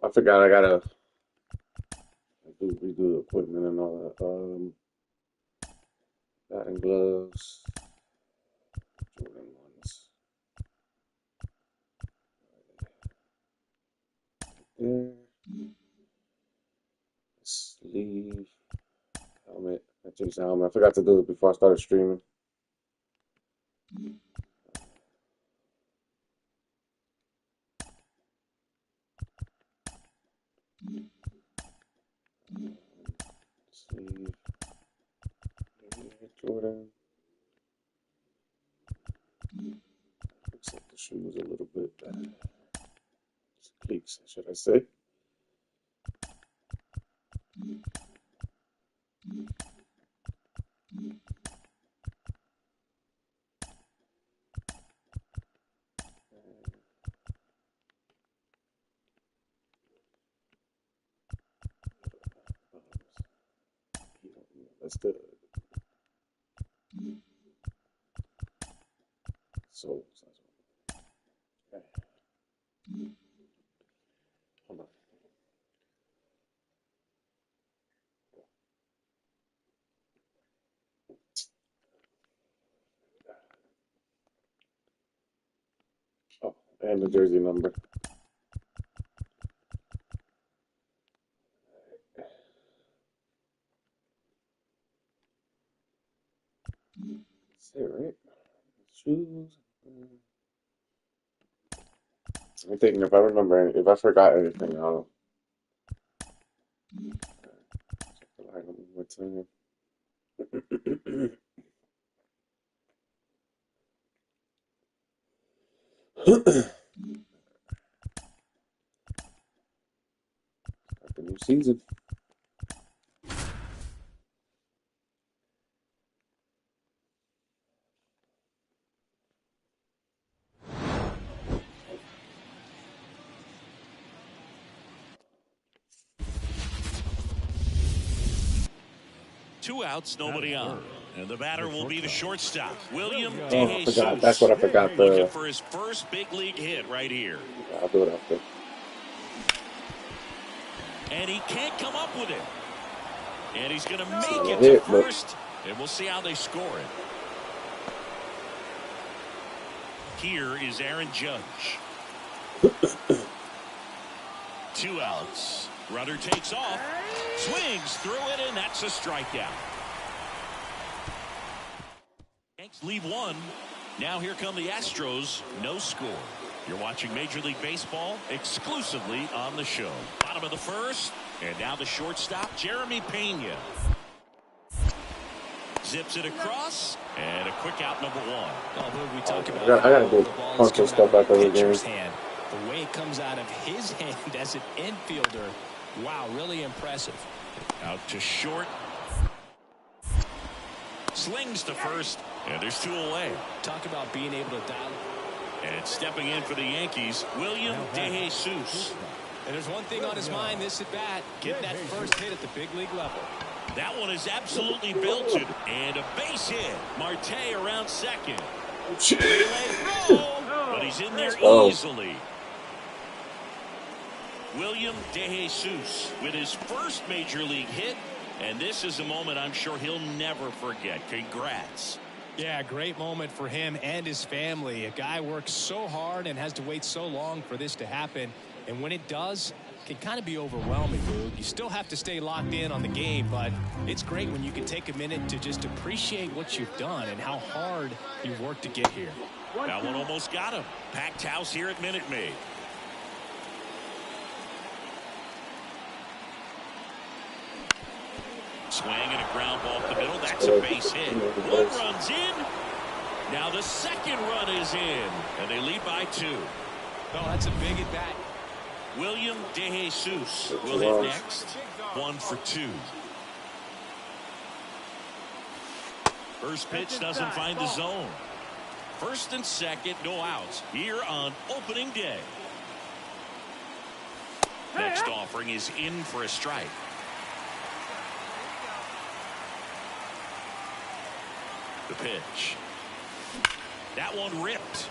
I forgot I gotta redo the equipment and all that. Batting gloves, Jordan ones. There. Sleeve, helmet. I changed the helmet. I forgot to do it before I started streaming. Sleeve. Jordan. Looks like the shoe was a little bit leaks, should I say? That's the soles. Okay. Hold on. Oh, and the jersey number. That's it, right? Shoes. I'm thinking if I remember, if I forgot anything, I'll check the line one more time. Start the new season. Two outs, nobody on. And the batter will be the shortstop, William Oh, I DeJesus. forgot. That's what I forgot. Looking for his first big league hit right here. I'll do it after. And he can't come up with it. And he's going to make it to first. And we'll see how they score it. Here is Aaron Judge. 2 outs. Runner takes off. Swings through it, and that's a strikeout. Yanks leave 1. Now here come the Astros. No score. You're watching Major League Baseball exclusively on the show. Bottom of the first. And now the shortstop, Jeremy Pena. Zips it across. And a quick out, number 1. Oh, we talk about I gotta do bunch of stuff after the game. The way it comes out of his hand as an infielder. Wow, really impressive. Out to short. Slings to first. And there's 2 away. Talk about being able to dial. And stepping in for the Yankees, William DeJesus. And there's one thing on his mind this at bat. Get that first hit at the big league level. That one is absolutely belted. And a base hit. Marte around second. But he's in there easily. William DeJesus with his first major league hit. And this is a moment I'm sure he'll never forget. Congrats. Yeah, great moment for him and his family. A guy works so hard and has to wait so long for this to happen. And when it does, it can kind of be overwhelming, dude. You still have to stay locked in on the game, but it's great when you can take a minute to just appreciate what you've done and how hard you've worked to get here. That one almost got him. Packed house here at Minute Maid. Swing and a ground ball up the middle. That's a base hit. 1 run's in. Now the second run is in. And they lead by 2. Oh, that's a big at bat. William DeJesus will hit next. 1 for 2. First pitch doesn't find the zone. First and second, no outs here on opening day. Next offering is in for a strike. The pitch. That one ripped.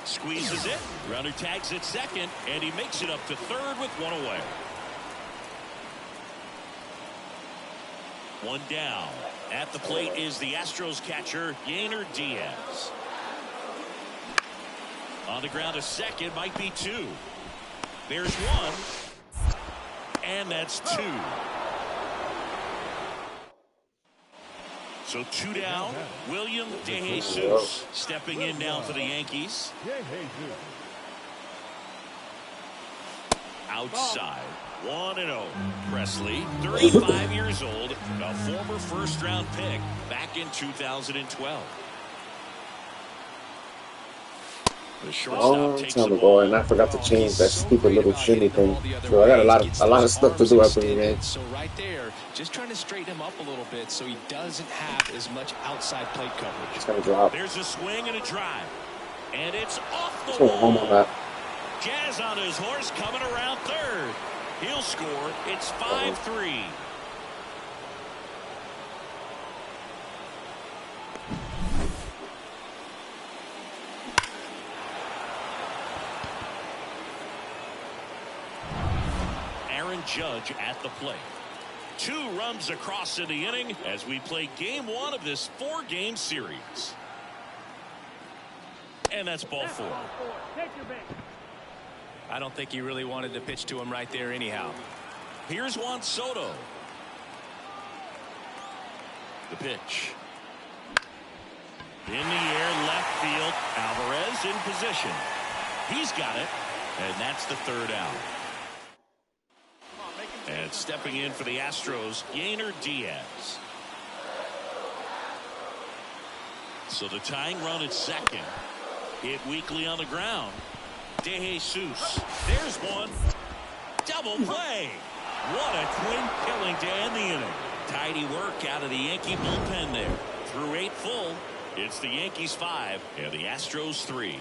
Squeezes it. Runner tags at second, and he makes it up to third with one away. One down. At the plate is the Astros catcher, Yainer Diaz. On the ground, a second, might be two. There's one, and that's two. So two down. William De Jesus stepping in now for the Yankees. Outside. 1-0. Presley, 35 years old, a former first-round pick back in 2012. The shortstop takes Time the ago, ball. and I forgot to change that So stupid great little about shimmy hitting the thing. ball the other So I got way. a lot of Gets stuff to those do arms after the game. extended. So right there, just trying to straighten him up a little bit so he doesn't have as much outside plate coverage. It's gonna drop. There's a swing and a drive. And it's off the So home on wall. that. Jazz on his horse coming around third. He'll score. It's 5-3. Aaron Judge at the plate. 2 runs across in the inning as we play game 1 of this 4-game series. And that's ball 4. I don't think he really wanted to pitch to him right there anyhow. Here's Juan Soto. The pitch. In the air, left field. Alvarez in position. He's got it. And that's the third out. And stepping in for the Astros, Yainer Diaz. So the tying run at second. Hit weakly on the ground. De Jesus. There's one. Double play. What a twin killing to end the inning. Tidy work out of the Yankee bullpen there. Through 8 full. It's the Yankees 5 and the Astros 3.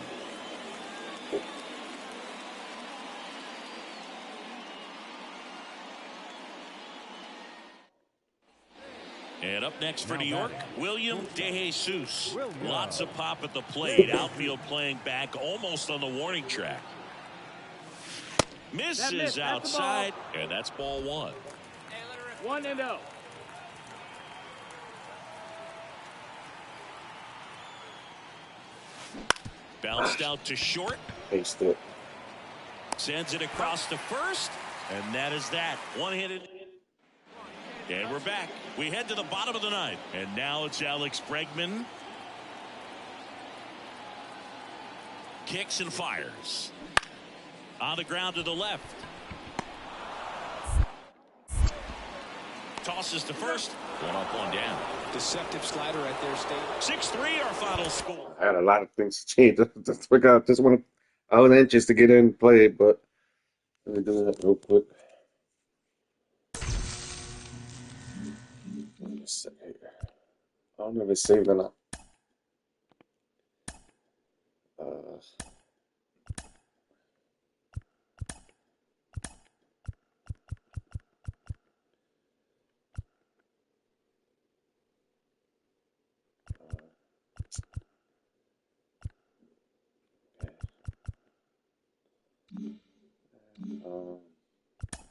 And up next for New York, William De Jesus. Lots of pop at the plate. Outfield playing back almost on the warning track. Misses outside, and that's ball 1. 1-0. Bounced out to short. Faced it. Sends it across to first, and that is that. One-handed. And we're back. We head to the bottom of the ninth. And now it's Alex Bregman. Kicks and fires. On the ground to the left. Tosses to first. 1 up, 1 down. Deceptive slider at their state. 6-3 our final score. I had a lot of things to change. Just want I was anxious to get in and play, but let me do that real quick. I don't know if it's saved or not.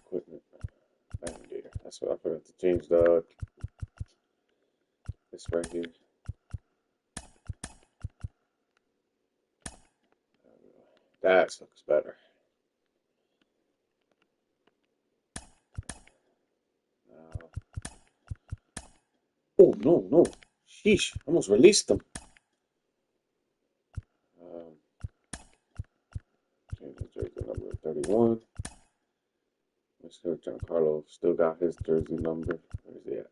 Equipment. Navigator. That's what I forgot to change this right here. That looks better. Oh no! Sheesh! Almost released them. Change the jersey number 31. Mr. Giancarlo still got his jersey number. Where is he at?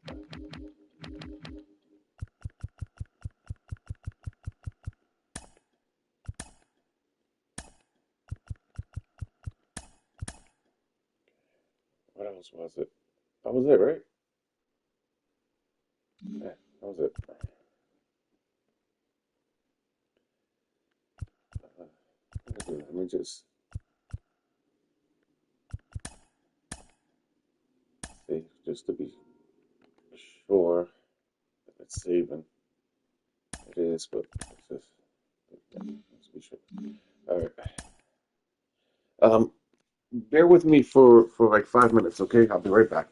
What else was it? That was it, right? Yeah, that was it. Let me just see, just to be sure that it's saving. It is, but let's be sure. All right. Um, bear with me for like 5 minutes, okay? I'll be right back.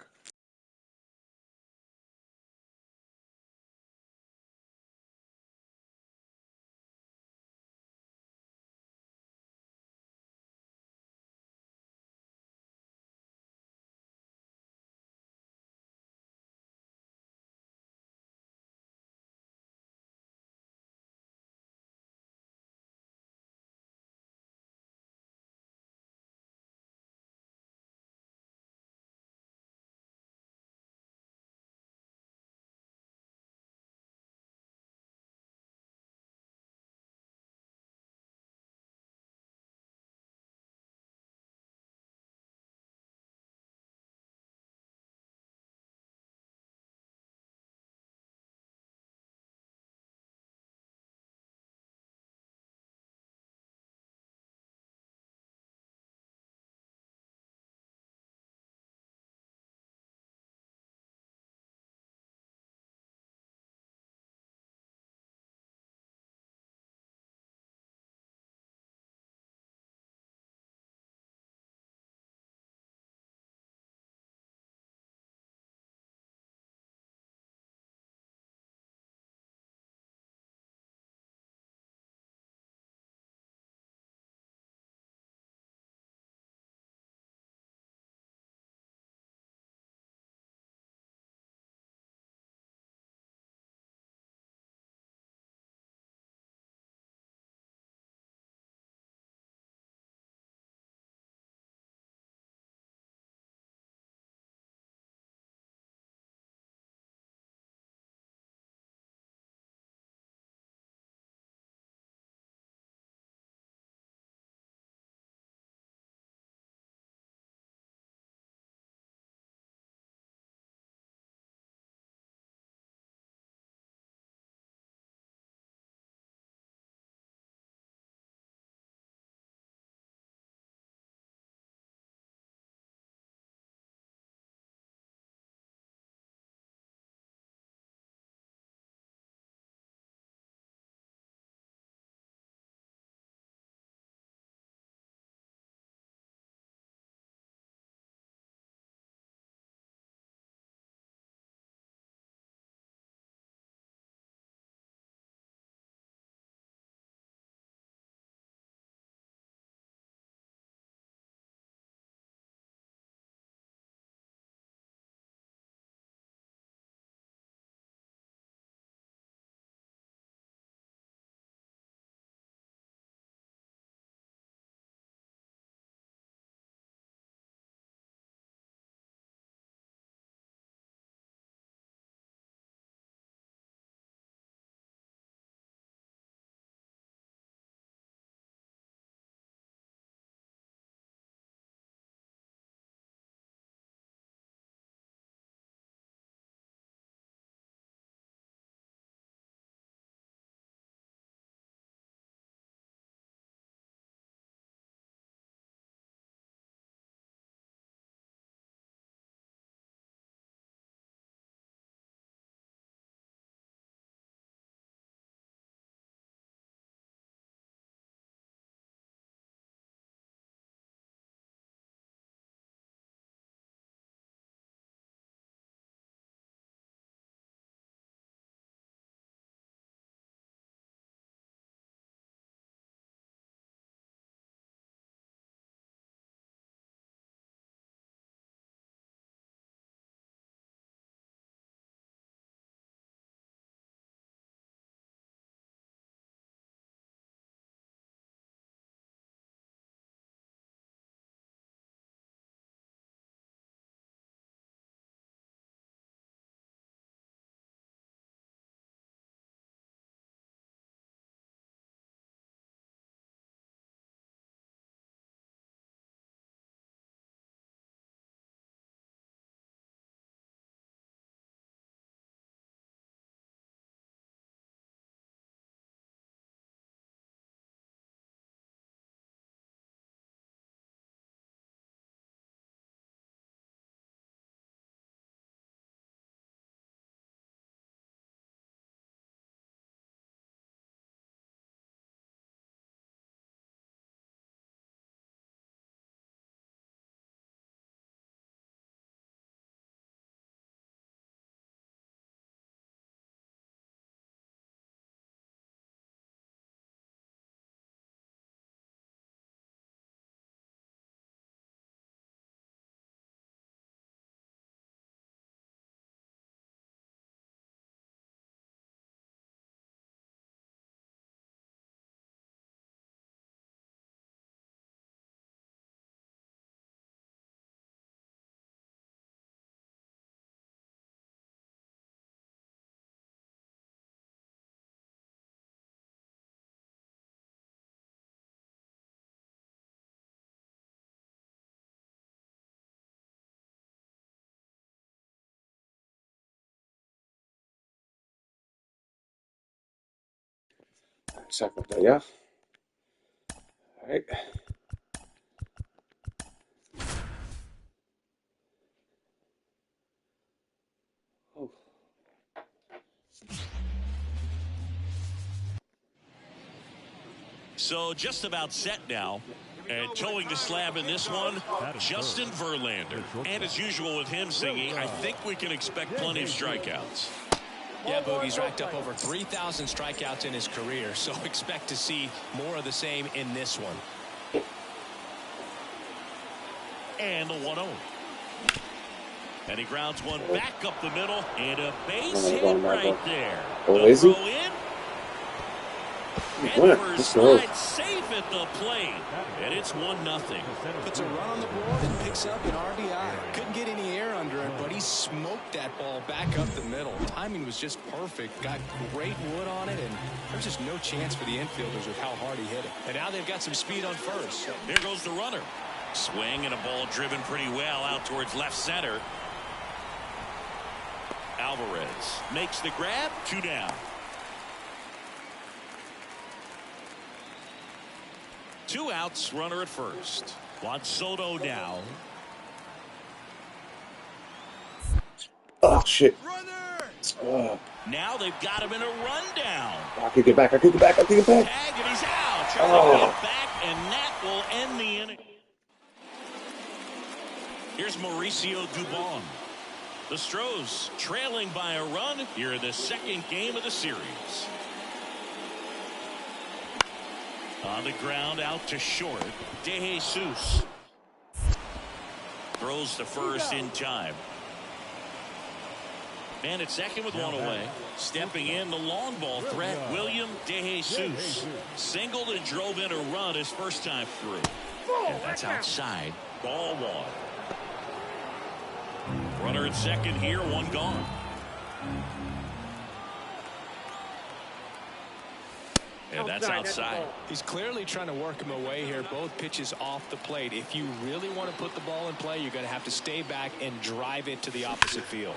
Second play, yeah. All right. Oh. So just about set now. And towing the slab in this one, Justin Verlander. And as usual with him singing, I think we can expect plenty of strikeouts. Yeah, Boogie's racked up over 3,000 strikeouts in his career, so expect to see more of the same in this one. And the 1-0. And he grounds one back up the middle, and a base hit right there. Oh, is he? And first slide safe at the plate. And it's 1-0. Puts a run on the board and picks up an RBI. Couldn't get any air under it, but he smoked that ball back up the middle. Timing was just perfect. Got great wood on it, and there's just no chance for the infielders with how hard he hit it. And now they've got some speed on first. There goes the runner. Swing and a ball driven pretty well out towards left center. Alvarez makes the grab. 2 down. 2 outs, runner at first. Juan Soto now. Oh, shit. Now they've got him in a rundown. I could get back. I could get back. I could get back. Tag, and he's out. Trying to get back, and that will end the inning. Here's Mauricio Dubon. The Stros trailing by a run here in the second game of the series. On the ground out to short. De Jesus throws to first in time. Man at second with one away. Stepping in the long ball threat, William De Jesus. Singled and drove in a run his first time through. And that's outside. Ball 1. Runner at second here, 1 gone. And that's outside. He's clearly trying to work him away here. Both pitches off the plate. If you really want to put the ball in play, you're going to have to stay back and drive it to the opposite field.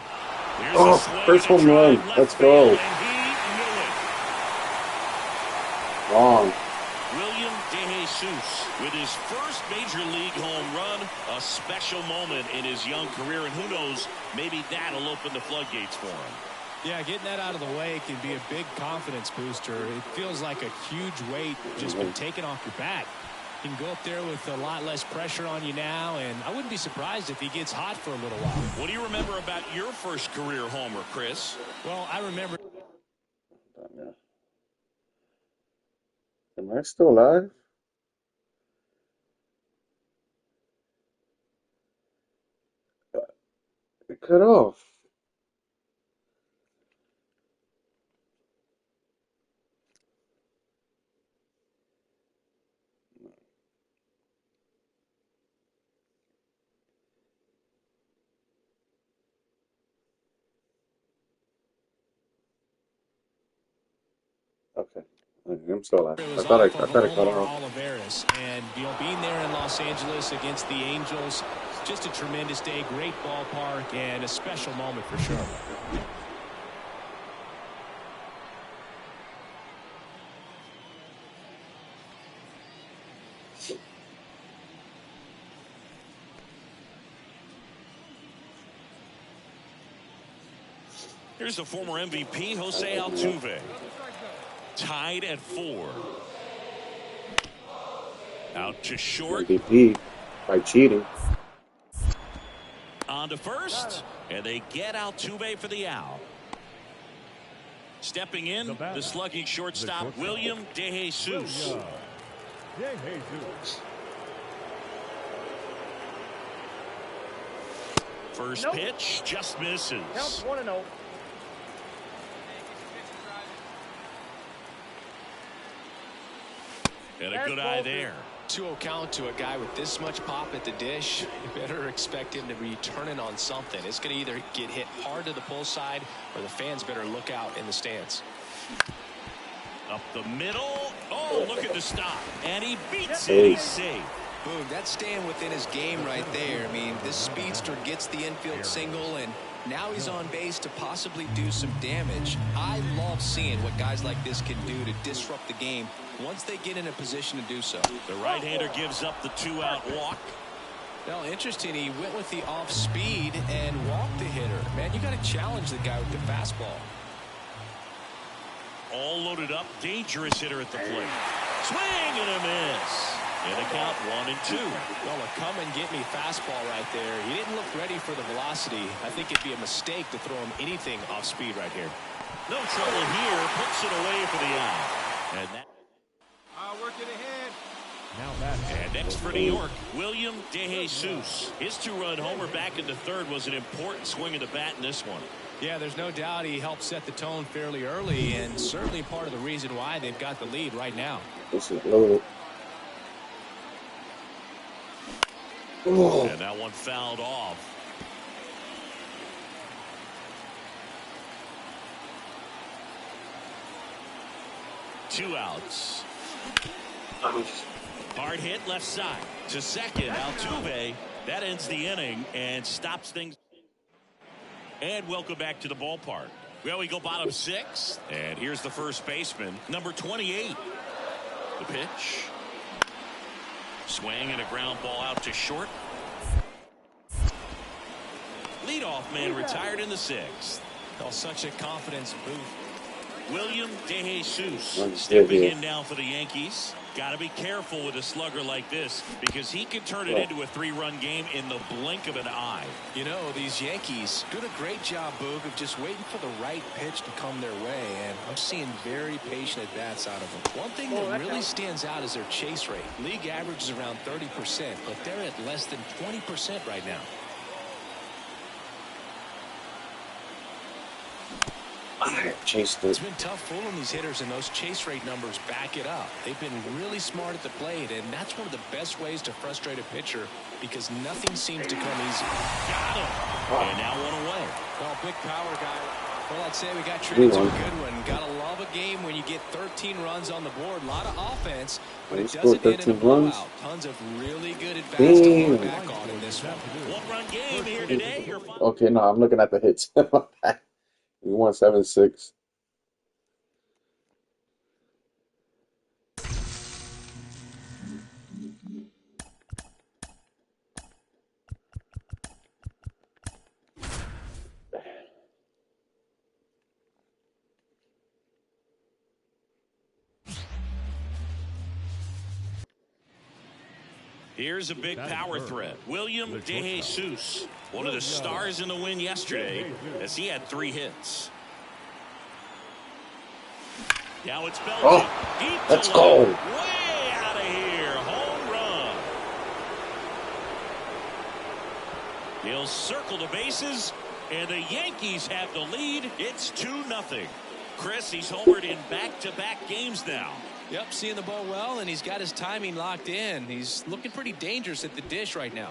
Oh, first home run. Let's go. Wrong. William De Jesus with his first major league home run. A special moment in his young career. And who knows, maybe that'll open the floodgates for him. Yeah, getting that out of the way can be a big confidence booster. It feels like a huge weight just been taken off your back. You can go up there with a lot less pressure on you now, and I wouldn't be surprised if he gets hot for a little while. What do you remember about your first career homer, Chris? Well, I remember. Am I still alive? It cut off. Okay. I'm still alive. I thought I cut off. Olivares, and being there in Los Angeles against the Angels, just a tremendous day, great ballpark, and a special moment for sure. Here's the former MVP, Jose Altuve. Tied at 4. Out to short. MVP by cheating. On to first, and they get Altuve for the out. Stepping in, the slugging shortstop, William De Jesus. First pitch just misses. Count 1-0. And a good eye there. 2-0 count to a guy with this much pop at the dish. You better expect him to be turning on something. It's going to either get hit hard to the pull side, or the fans better look out in the stands. Up the middle. Oh, look at the stop. And he beats it. He's safe. Boom, that's staying within his game right there. I mean, this speedster gets the infield single, and Now he's on base to possibly do some damage. I love seeing what guys like this can do to disrupt the game once they get in a position to do so. The right-hander gives up the 2-out walk. Now, interesting, he went with the off speed and walked the hitter. Man, you got to challenge the guy with the fastball. All loaded up, dangerous hitter at the plate. Swing and a miss. And a count 1-2. Well, a come and get me fastball right there. He didn't look ready for the velocity. I think it'd be a mistake to throw him anything off speed right here. No trouble here. Puts it away for the out. And that. Work it ahead. And next for New York, William DeJesus. His 2-run homer back in the third was an important swing of the bat in this one. Yeah, there's no doubt he helped set the tone fairly early, and certainly part of the reason why they've got the lead right now. This is loaded. And that one fouled off. Two outs. Hard hit left side to second. Altuve. That ends the inning and stops things. And welcome back to the ballpark. Well, we go bottom 6. And here's the first baseman, number 28. The pitch. Swing and a ground ball out to short. Leadoff man retired in the 6th. Oh, such a confidence boost. William DeJesus stepping in now for the Yankees. Got to be careful with a slugger like this because he can turn it into a 3-run game in the blink of an eye. You know, these Yankees do a great job, Boog, of just waiting for the right pitch to come their way, and I'm seeing very patient at-bats out of them. One thing that really stands out is their chase rate. League average is around 30%, but they're at less than 20% right now. It's been tough fooling these hitters, and those chase rate numbers back it up. They've been really smart at the plate, and that's one of the best ways to frustrate a pitcher because nothing seems to come easy. Got him. And now one away. Well, big power guy. Well, I'd say we got treated to a good one. Gotta love a game when you get 13 runs on the board. A lot of offense, but it doesn't end in a blowout. Tons of really good advance to look back on in this one. One-run game here today. Okay, no, I'm looking at the hits. We won 7-6. Here's a big power threat. William DeJesus, one of the stars in the win yesterday, as he had 3 hits. Now it's Belgian. Deep let's to go. left. Way out of here. Home run. He'll circle the bases, and the Yankees have the lead. It's 2-0. Chris, he's homered in back-to-back games now. Yep, seeing the ball well, and he's got his timing locked in. He's looking pretty dangerous at the dish right now.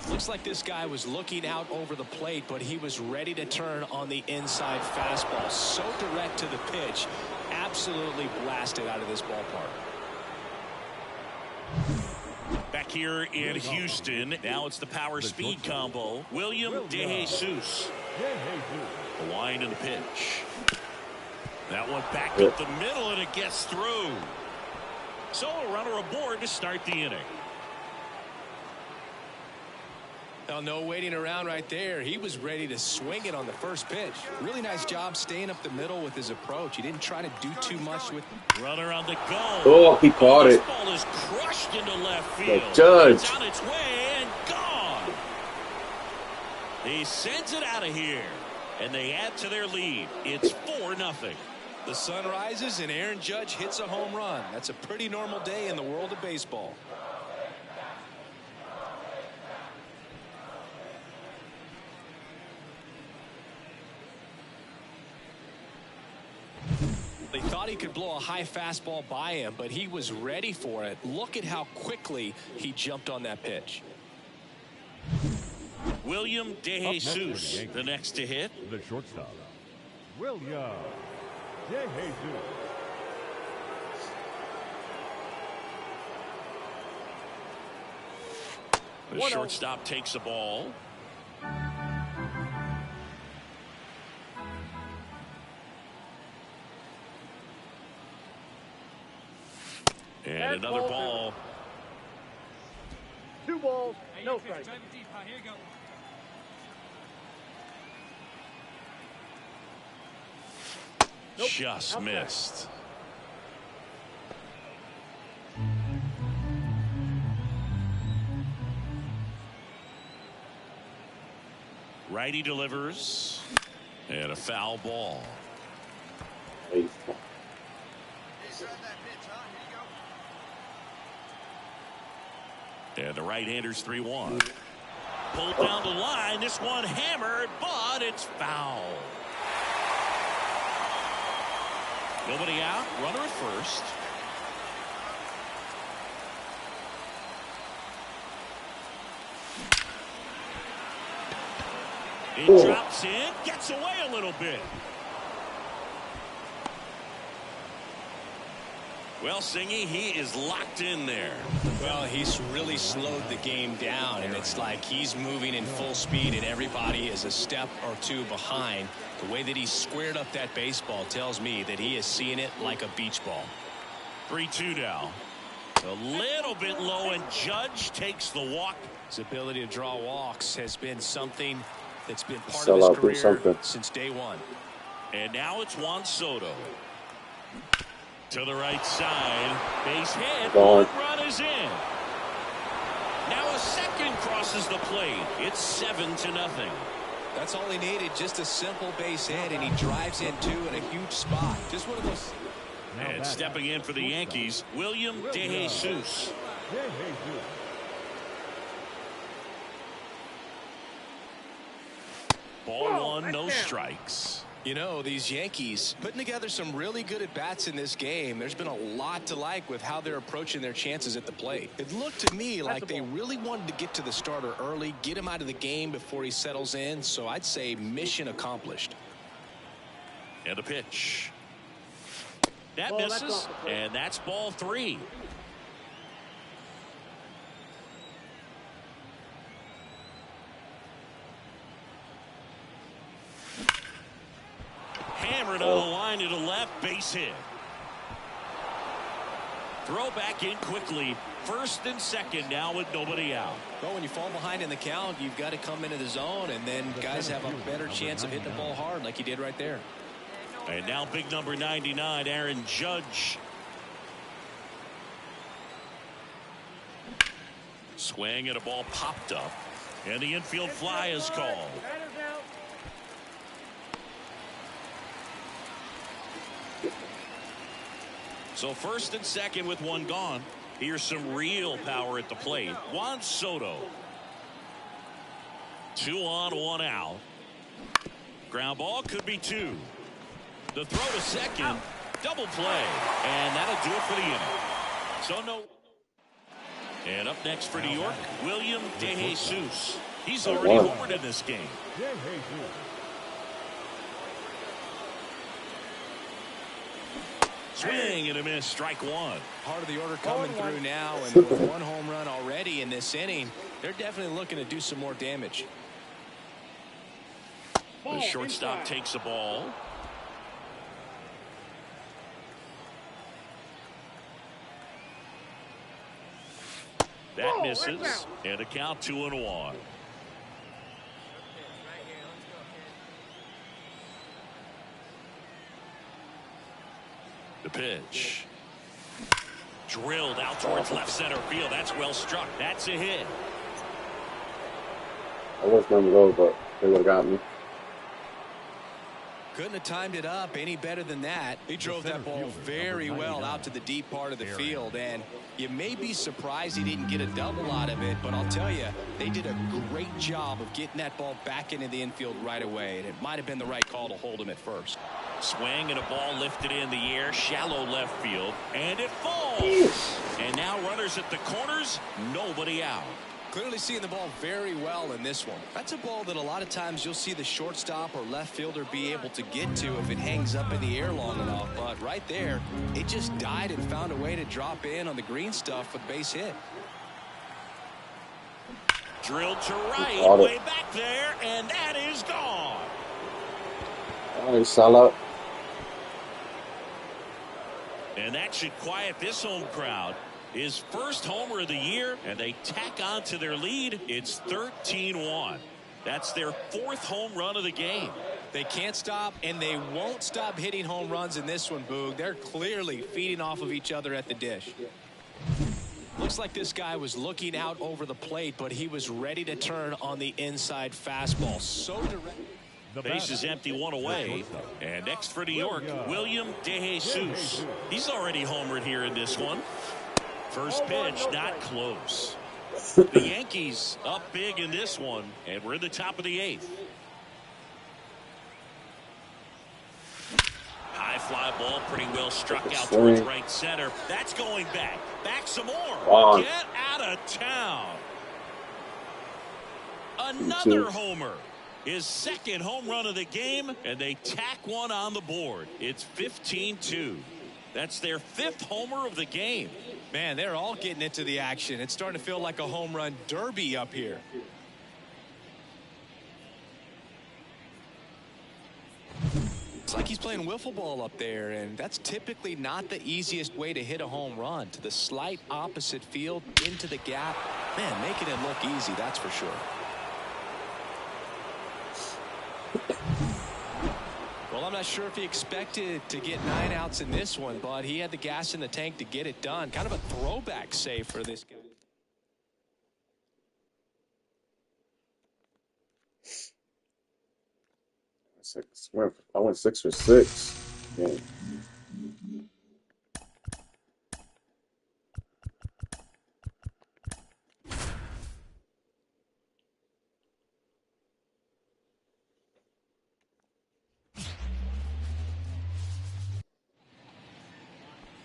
Looks like this guy was looking out over the plate, but he was ready to turn on the inside fastball. So direct to the pitch. Absolutely blasted out of this ballpark. Back here in Houston, now it's the power speed combo. William DeJesus. The line and the pitch. That one back up the middle, and it gets through. So a runner aboard to start the inning. Well, no waiting around right there. He was ready to swing it on the first pitch. Really nice job staying up the middle with his approach. He didn't try to do too much with. Runner on the go. Oh, he caught it. This ball is crushed into left field. The judge. It's on its way and gone. He sends it out of here, and they add to their lead. It's 4-0. The sun rises and Aaron Judge hits a home run. That's a pretty normal day in the world of baseball. They thought he could blow a high fastball by him, but he was ready for it. Look at how quickly he jumped on that pitch. William DeJesus, the next to hit. The shortstop, William DeJesus. The shortstop takes the ball. And another ball. 2 balls, no strikes. Just missed. Righty delivers. And a foul ball. Baseball. And the right-hander's 3-1. Pulled down the line. This one hammered, but it's foul. Nobody out. Runner at first. It drops in. Gets away a little bit. Well, Singy, he is locked in there. Well, he's really slowed the game down, and it's like he's moving in full speed, and everybody is a step or two behind. The way that he squared up that baseball tells me that he is seeing it like a beach ball. 3-2 now. A little bit low, and Judge takes the walk. His ability to draw walks has been something that's been part Sell of his out career since day one. And now it's Juan Soto. To the right side. Base hit. One run is in. Now a second crosses the plate. It's 7-0. That's all he needed, just a simple base hit, and he drives in two in a huge spot. Just one of those. And stepping in for the Yankees, William De Jesus. Ball one, no strikes. You know, these Yankees putting together some really good at-bats in this game. There's been a lot to like with how they're approaching their chances at the plate. It looked to me like they really wanted to get to the starter early, get him out of the game before he settles in. So I'd say mission accomplished. And a pitch. That misses, and that's ball 3. Hammered on the line to the left, base hit. Throw back in quickly. First and second now with nobody out. Well, when you fall behind in the count, you've got to come into the zone, and then guys have a better chance of hitting the ball hard like he did right there. And now big number 99, Aaron Judge. Swing and a ball popped up. And the infield fly is called. So first and second with one gone. Here's some real power at the plate. Juan Soto. 2 on, 1 out. Ground ball could be 2. The throw to second. Double play. And that'll do it for the inning. So no. And up next for New York, William De Jesus. He's already homered in this game. Swing and a miss, strike 1. Part of the order coming through now, and with 1 home run already in this inning, they're definitely looking to do some more damage. The shortstop takes the ball. That misses, and a count 2-1. The pitch. Drilled out towards left center field. That's well struck. That's a hit. I was going to go, but they would have got me. Couldn't have timed it up any better than that. He drove that ball very well out to the deep part of the field, and you may be surprised he didn't get a double out of it, but I'll tell you, they did a great job of getting that ball back into the infield right away, and it might have been the right call to hold him at first. Swing and a ball lifted in the air, shallow left field, and it falls. And now runners at the corners, nobody out. Clearly seeing the ball very well in this one. That's a ball that a lot of times you'll see the shortstop or left fielder be able to get to if it hangs up in the air long enough. But right there, it just died and found a way to drop in on the green stuff with base hit. Drilled to right, way back there, and that is gone. All right, Salah. And that should quiet this home crowd. His first homer of the year, and they tack on to their lead. It's 13-1. That's their 4th home run of the game. They can't stop, and they won't stop hitting home runs in this one, Boog. They're clearly feeding off of each other at the dish. Looks like this guy was looking out over the plate, but he was ready to turn on the inside fastball. So direct. The base is empty, 1 away. And next for New York, William De Jesus. He's already homered here in this one. First pitch, not close. The Yankees up big in this one, and we're in the top of the 8th. High fly ball, pretty well struck out towards right center. That's going back. Back some more. Get out of town. Another homer. His 2nd home run of the game, and they tack one on the board. It's 15-2. That's their 5th homer of the game. Man, they're all getting into the action. It's starting to feel like a home run derby up here. It's like he's playing wiffle ball up there, and that's typically not the easiest way to hit a home run. To the slight opposite field, into the gap. Man, making it look easy, that's for sure. Well, I'm not sure if he expected to get 9 outs in this one, but he had the gas in the tank to get it done. Kind of a throwback save for this guy. I went 6 for 6. Yeah.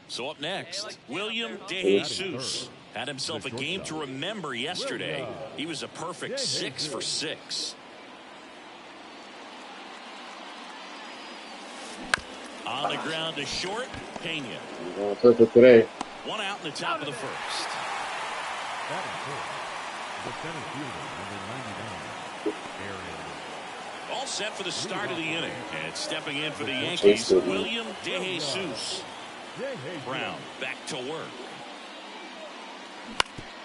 So up next, William De Jesus had himself a game to remember yesterday. He was a perfect 6 for 6. On the ground to short, Pena. Perfect today. 1 out in the top of the 1st. All set for the start of the inning. And stepping in for the Yankees, William De Jesus. Brown back to work.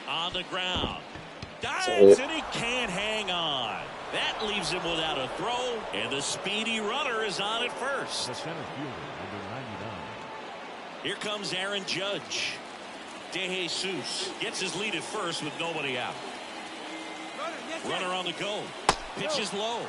On the ground. Dives, and he can't hang on. That leaves him without a throw, and the speedy runner is on at first. The center fielder, number 99. Here comes Aaron Judge. De Jesus gets his lead at first with nobody out. Runner on the go. Pitches low.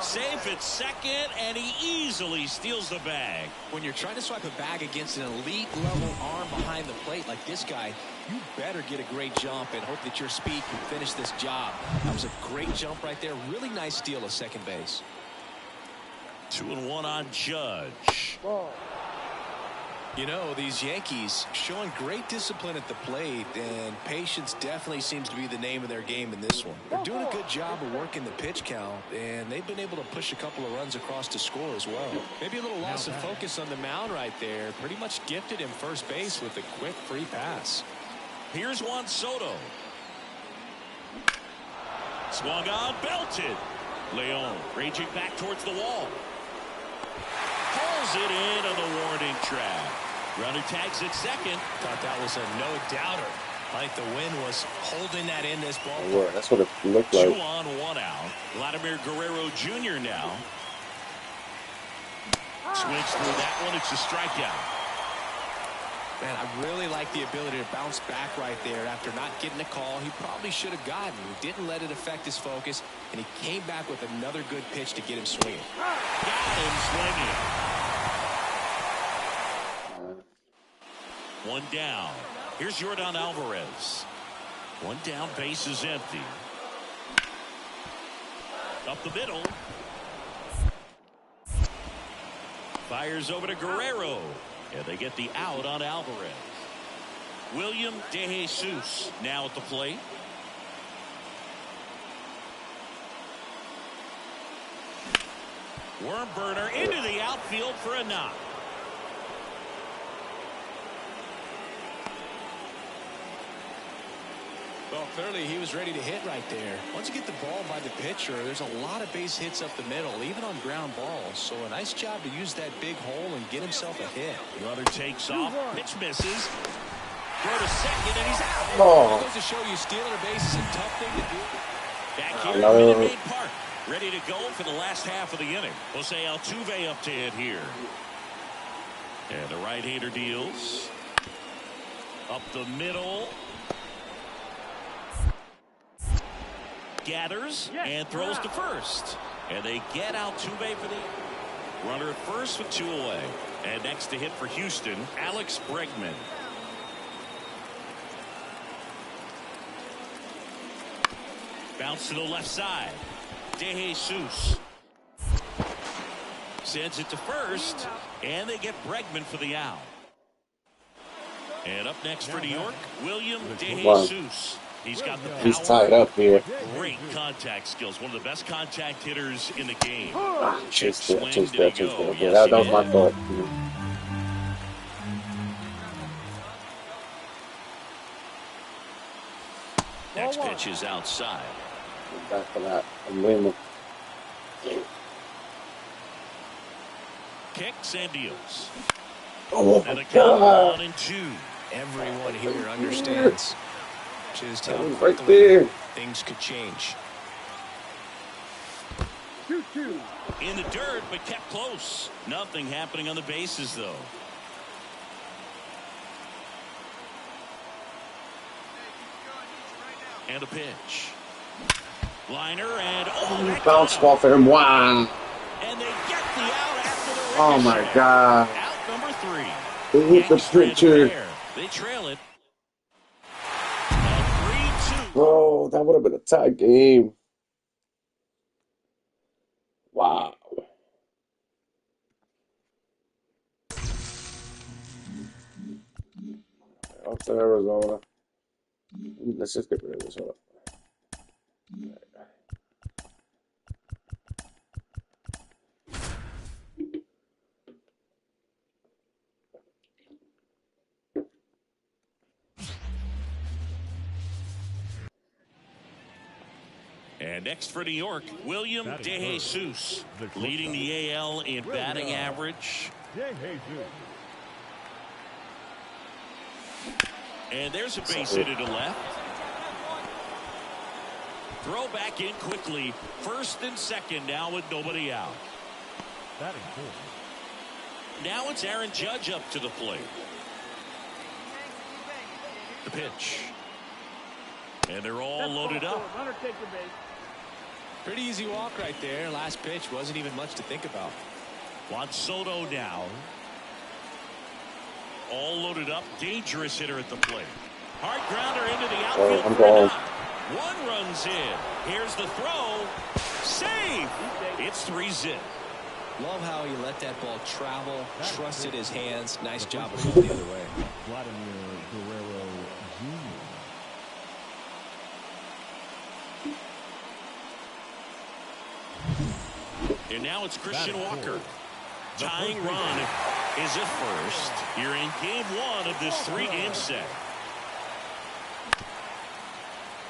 Safe at second, and he easily steals the bag. When you're trying to swipe a bag against an elite level arm behind the plate like this guy, you better get a great jump and hope that your speed can finish this job. That was a great jump right there. Really nice steal of second base. 2-1 on Judge. You know, these Yankees showing great discipline at the plate, and patience definitely seems to be the name of their game in this one. They're doing a good job of working the pitch count, and they've been able to push a couple of runs across to score as well. Maybe a little loss of focus on the mound right there. Pretty much gifted him first base with a quick free pass. Here's Juan Soto. Swung on, belted. Leon raging back towards the wall. Pulls it in on the warning track. Runner tags at second. Thought that was a no-doubter. Like the wind was holding that in this ball. Yeah, that's what it looked like. 2 on, 1 out. Vladimir Guerrero Jr. now. Swings through that one. It's a strikeout. Man, I really like the ability to bounce back right there after not getting a call he probably should have gotten. He didn't let it affect his focus, and he came back with another good pitch to get him swinging. Got him swinging. 1 down. Here's Yordan Alvarez. 1 down, base is empty. Up the middle. Fires over to Guerrero. And they get the out on Alvarez. William De Jesus now at the plate. Worm burner into the outfield for a knock. Well, clearly he was ready to hit right there. Once you get the ball by the pitcher, there's a lot of base hits up the middle, even on ground balls. So a nice job to use that big hole and get himself a hit. Runner takes off, pitch misses. Throw to second, and he's out. It goes to show you stealing a base is a tough thing to do. Back here at Minute Maid Park, ready to go for the last half of the inning. Jose Altuve up to hit here. And the right-hander deals. Up the middle. Gathers and throws to first. And they get Altuve for the runner at first with 2 away. And next to hit for Houston, Alex Bregman. Bounce to the left side. De Jesus sends it to first, and they get Bregman for the out. And up next for New York, William De Jesus. He's got the power. He's tied up here. Great contact skills. One of the best contact hitters in the game. Chased it. Yes, that was my fault. Next pitch is outside. Back for that. I'm winning. Kicks and deals. Oh And my a count God. 1-2. Everyone here understands just how Right quickly there. things could change. In the dirt, but kept close. Nothing happening on the bases, though. And a pitch. Liner and Bounce ball for him. Wow. And they get the out after the ricochet. Oh my God. Out number 3. They hit the pitcher. They trail it. A 3-2. Bro, that would have been a tie game. Wow. Up to Arizona. Let's just get rid of this. Hold up. And next for New York, William De Jesus, leading the AL in batting average. And there's a base hit to the left. Throw back in quickly. First and second now with nobody out. Now it's Aaron Judge up to the plate. The pitch. And they're all loaded up. Pretty easy walk right there. Last pitch wasn't even much to think about. Juan Soto now. All loaded up. Dangerous hitter at the plate. Hard grounder into the outfield. I'm going. One runs in. Here's the throw. Save. It's 3-zip. Love how he let that ball travel, trusted his hands. Nice job of going the other way. And now it's Christian Walker. Tying run is at first. You're in game 1 of this 3-game set.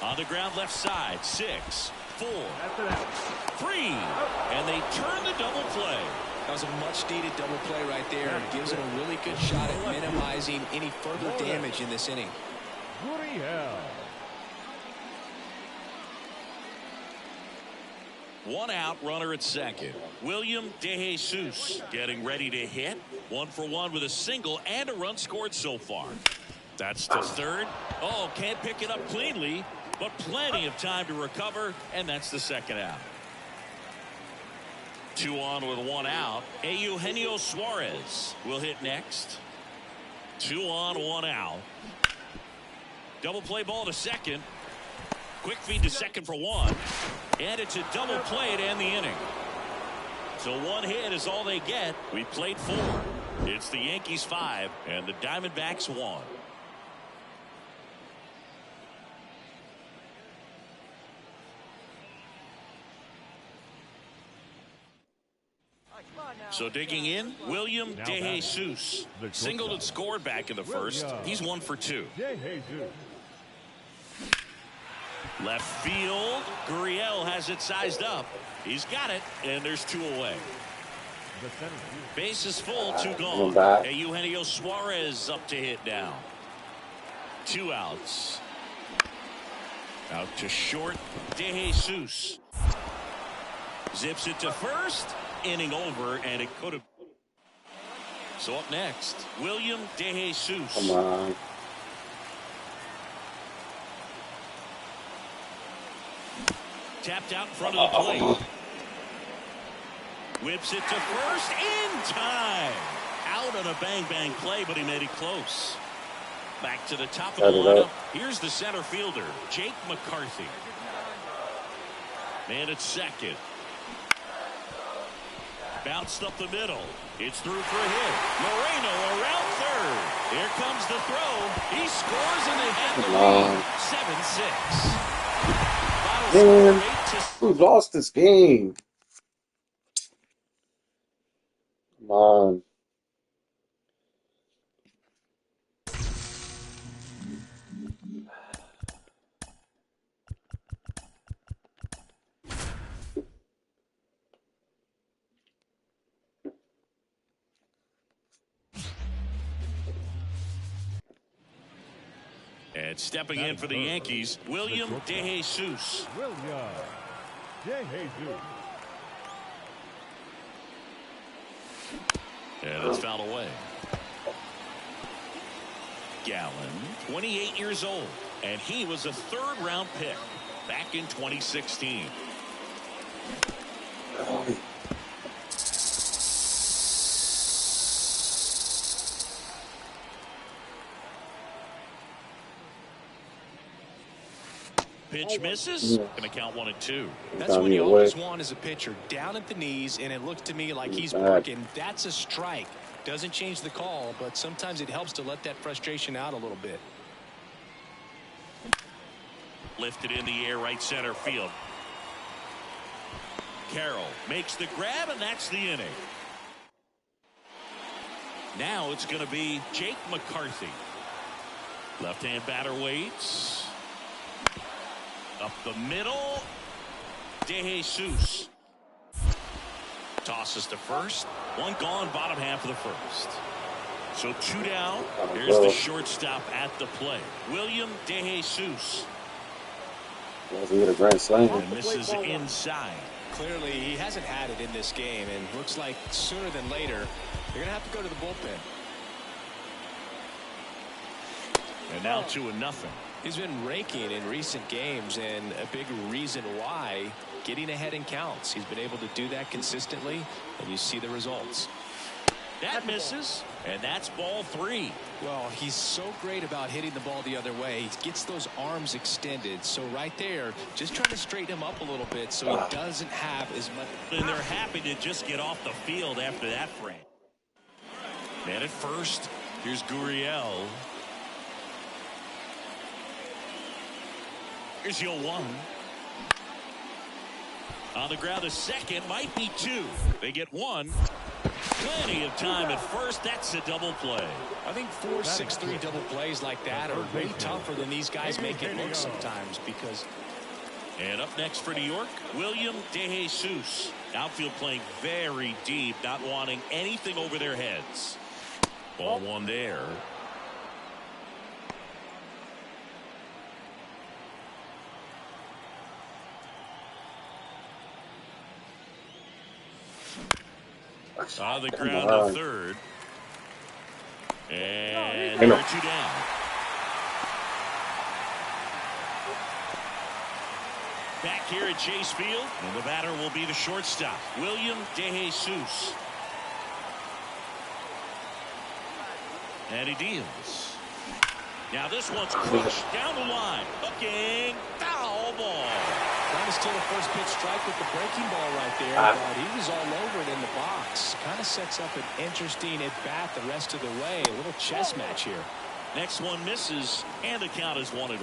On the ground left side, 6, 4, 3, and they turn the double play. That was a much-needed double play right there. It gives him a really good shot at minimizing any further damage in this inning. One out, runner at second. William De Jesus getting ready to hit. 1 for 1 with a single and a run scored so far. That's to third. Oh, can't pick it up cleanly, but plenty of time to recover, and that's the second out. 2 on with 1 out. Eugenio Suarez will hit next. 2 on, 1 out. Double play ball to second. Quick feed to second for 1. And it's a double play to end the inning. So 1 hit is all they get. We played 4. It's the Yankees 5 and the Diamondbacks 1. So digging in, William De Jesus. Singled and scored back in the first. He's 1 for 2. Left field. Gurriel has it sized up. He's got it, and there's 2 away. The center field. Base is full, 2 gone. And Eugenio Suarez up to hit now. 2 outs. Out to short. De Jesus zips it to first. Inning over, and it could have. So up next, William De Jesus. Come on. Tapped out in front of the plate. Whips it to first in time. Out on a bang-bang play, but he made it close. Back to the top of the lineup. Here's the center fielder, Jake McCarthy. Man at second. Bounced up the middle. It's through for a hit. Moreno around third. Here comes the throw. He scores, and they have the lead. 7-6. Man, we lost this game. Come on. And stepping in for the Yankees, William De Jesus. William De Jesus. And it's fouled away. Gallen, 28 years old, and he was a 3rd-round pick back in 2016. Pitch misses. Gonna count 1 and 2. That's what you always want as a pitcher. Down at the knees, and it looked to me like he's working. That's a strike. Doesn't change the call, but sometimes it helps to let that frustration out a little bit. Lifted in the air, right center field. Carroll makes the grab, and that's the inning. Now it's going to be Jake McCarthy. Left-hand batter waits. Up the middle. De Jesus. Tosses to first. 1 gone, bottom half of the first. So 2 down. Here's the shortstop at the plate. William De Jesus. Doesn't get a grand slam. And misses inside. Clearly, he hasn't had it in this game, and looks like sooner than later, they're going to have to go to the bullpen. And now 2-0. He's been raking in recent games, and a big reason why, getting ahead in counts. He's been able to do that consistently, and you see the results. That misses, and that's ball 3. Well, he's so great about hitting the ball the other way. He gets those arms extended. So right there, just trying to straighten him up a little bit so he doesn't have as much. And they're happy to just get off the field after that frame. Man at first. Here's Gurriel. Here's 0-1. On the ground, a second, might be 2. They get 1. Plenty of time at first. That's a double play. I think 4, 6, 3 double plays like that are way tougher than these guys make it look sometimes because. And up next for New York, William De Jesus. Outfield playing very deep, not wanting anything over their heads. Ball 1 there. On the ground to third. And there are 2 down. Back here at Chase Field, and the batter will be the shortstop, William De Jesus. And he deals. Now this one's crushed down the line. Hooking. Foul ball. Trying to steal the first pitch strike with the breaking ball right there, but he was all over it in the box. Kind of sets up an interesting at-bat the rest of the way. A little chess match here. Next one misses, and the count is 1-1.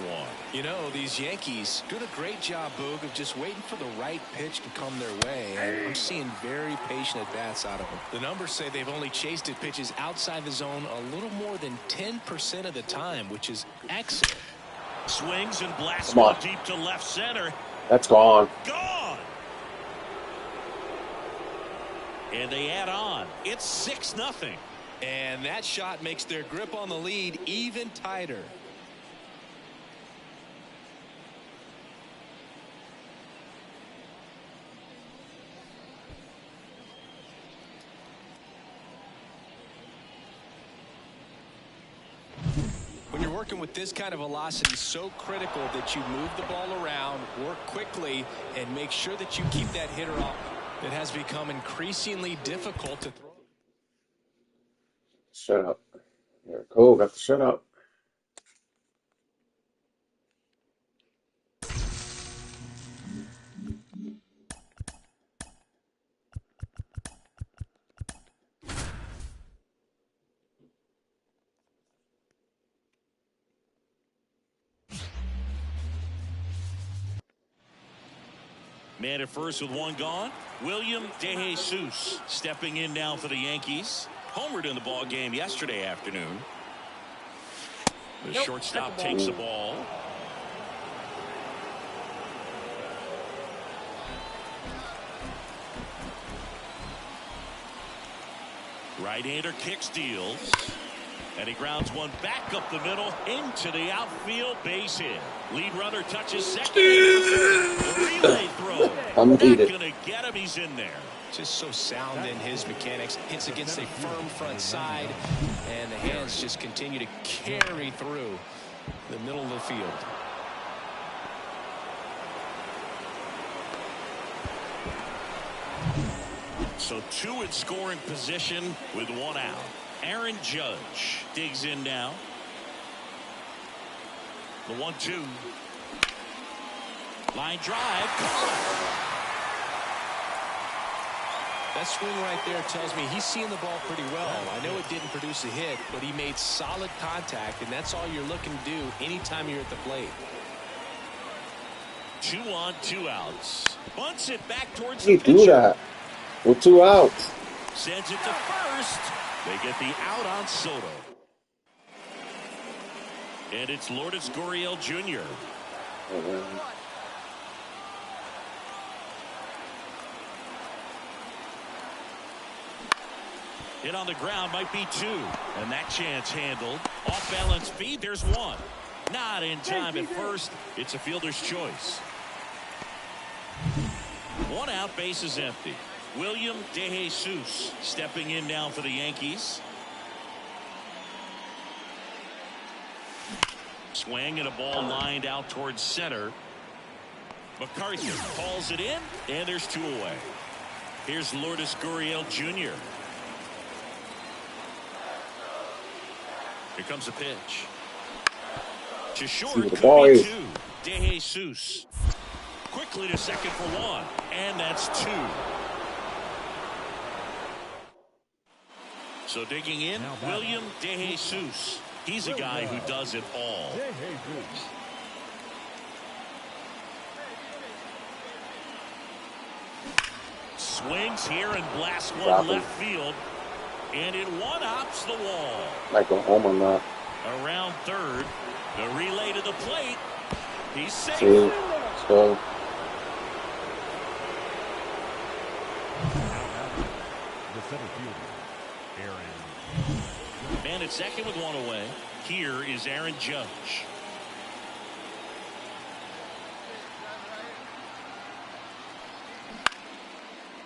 You know, these Yankees doing a great job, Boog, of just waiting for the right pitch to come their way. And I'm seeing very patient at-bats out of them. The numbers say they've only chased at pitches outside the zone a little more than 10% of the time, which is excellent. Swings and blasts Come on. one deep to left center. That's gone. Gone. And they add on. It's 6-0. And that shot makes their grip on the lead even tighter. When you're working with this kind of velocity, so critical that you move the ball around, work quickly, and make sure that you keep that hitter off. It has become increasingly difficult to throw. Shut up. Here, Cole got the shut up. Man at first with one gone. William DeJesus stepping in now for the Yankees. Homered in the ball game yesterday afternoon. The shortstop takes the ball. Right-hander kick steals. And he grounds one back up the middle into the outfield, base hit. Lead runner touches second. The relay throw. Not going to get him. He's in there. Just so sound in his mechanics. Hits against a firm front side. And the hands just continue to carry through the middle of the field. So two in scoring position with one out. Aaron Judge digs in now. The 1-2. Line drive. That swing right there tells me he's seeing the ball pretty well. I know it didn't produce a hit, but he made solid contact, and that's all you're looking to do anytime you're at the plate. 2 on, 2 outs. Bunts it back towards He the pitcher. do that with 2 outs. Sends it to first. They get the out on Soto. And it's Lourdes Gurriel Jr. Hit on the ground, might be 2. And that chance handled. Off balance feed, there's 1. Not in time at first. It's a fielder's choice. 1 out, base is empty. William DeJesus stepping in now for the Yankees. Swing and a ball lined out towards center. McCarthy calls it in, and there's 2 away. Here's Lourdes Gurriel Jr. Here comes the pitch. To short, could be 2. DeJesus quickly to second for 1, and that's 2. So digging in, William DeJesus. He's a guy who does it all. Swings here and blasts one left field. And it one-hops the wall. Might go home or not. Around third. The relay to the plate. He's safe. Let's go. The center fielder, Aaron. Man at second with 1 away. Here is Aaron Judge.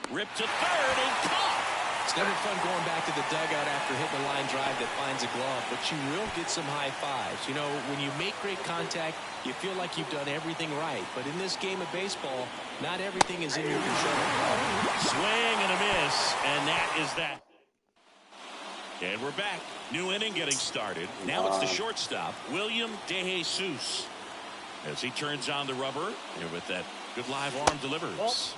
Ripped to third and caught. It's never fun going back to the dugout after hitting a line drive that finds a glove, but you will get some high fives. You know, when you make great contact, you feel like you've done everything right. But in this game of baseball, not everything is in your control. Swing and a miss, and that is that. And we're back. New inning getting started. Now it's the shortstop, William DeJesus. As he turns on the rubber, and with that good live arm delivers.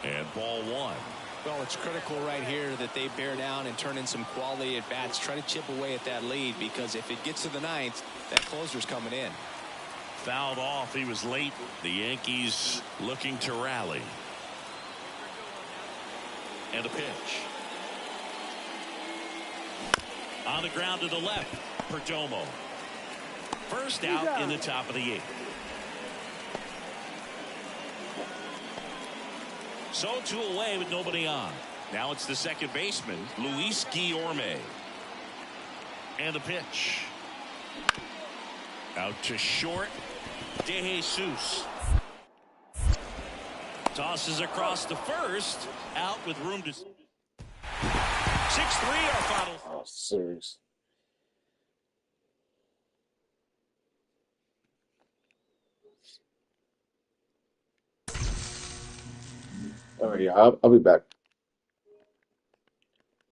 And ball 1. Well, it's critical right here that they bear down and turn in some quality at bats. Try to chip away at that lead, because if it gets to the 9th, that closer's coming in. Fouled off. He was late. The Yankees looking to rally. And a pitch. On the ground to the left. Perdomo. First out in the top of the 8th. So 2 away with nobody on. Now it's the second baseman, Luis Guillorme. And the pitch. Out to short. De Jesus. Tosses across to first. Out with room to 6-3 our final. Oh, serious. All right, yeah, I'll be back.